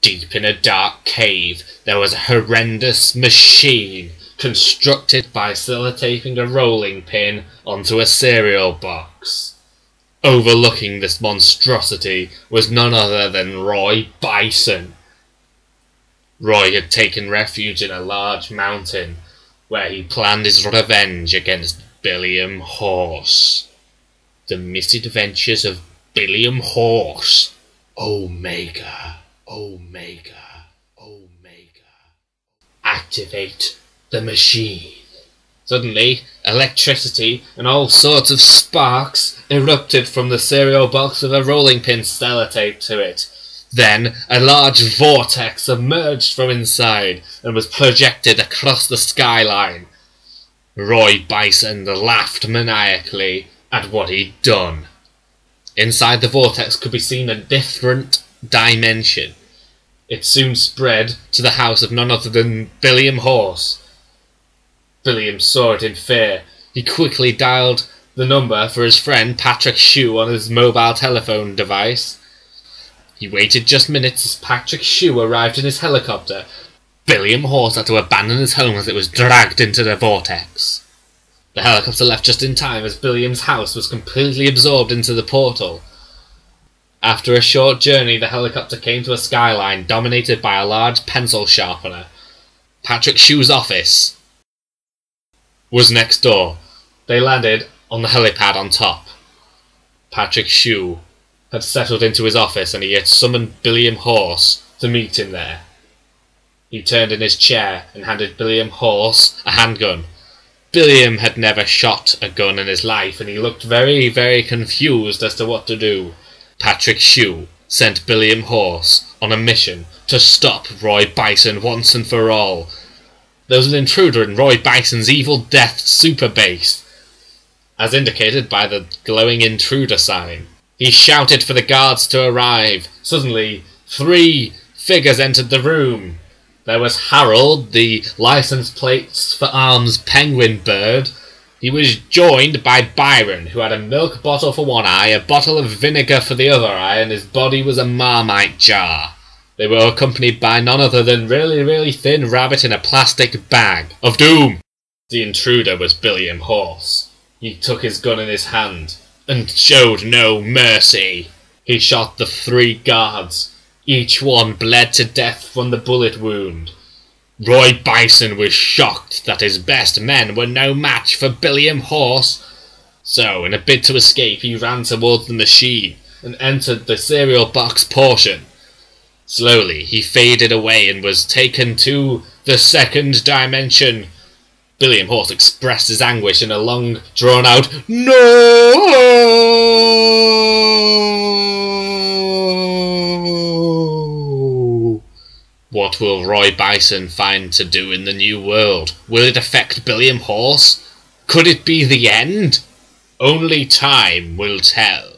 Deep in a dark cave, there was a horrendous machine constructed by sellotaping a rolling pin onto a cereal box. Overlooking this monstrosity was none other than Roy Bison. Roy had taken refuge in a large mountain, where he planned his revenge against Billiam Horse. The Misadventures of Billiam Horse. Omega, Omega, Omega. Activate the machine. Suddenly, electricity and all sorts of sparks erupted from the cereal box with a rolling pin sellotaped to it. Then, a large vortex emerged from inside and was projected across the skyline. Roy Bison laughed maniacally at what he'd done. Inside the vortex could be seen a different dimension. It soon spread to the house of none other than Billiam Horse. Billiam saw it in fear. He quickly dialed the number for his friend Patrick Shue on his mobile telephone device. He waited just minutes as Patrick Shue arrived in his helicopter. Billiam Horse had to abandon his home as it was dragged into the vortex. The helicopter left just in time as Billiam's house was completely absorbed into the portal. After a short journey, the helicopter came to a skyline dominated by a large pencil sharpener. Patrick Shue's office was next door. They landed on the helipad on top. Patrick Shue had settled into his office and he had summoned Billiam Horse to meet him there. He turned in his chair and handed Billiam Horse a handgun. Billiam had never shot a gun in his life and he looked very, very confused as to what to do. Patrick Shue sent Billiam Horse on a mission to stop Roy Bison once and for all. There was an intruder in Roy Bison's Evil Death super base, as indicated by the glowing intruder sign. He shouted for the guards to arrive. Suddenly, 3 figures entered the room. There was Harold, the license plates for arms penguin bird. He was joined by Byron, who had a milk bottle for one eye, a bottle of vinegar for the other eye, and his body was a Marmite jar. They were accompanied by none other than really thin rabbit in a plastic bag of doom. The intruder was Billiam Horse. He took his gun in his hand and showed no mercy. He shot the 3 guards. Each one bled to death from the bullet wound. Roy Bison was shocked that his best men were no match for Billiam Horse. So, in a bid to escape, he ran towards the machine and entered the cereal box portion. Slowly, he faded away and was taken to the second dimension. Billiam Horse expressed his anguish in a long, drawn-out "No!" What will Roy Bison find to do in the new world? Will it affect Billiam Horse? Could it be the end? Only time will tell.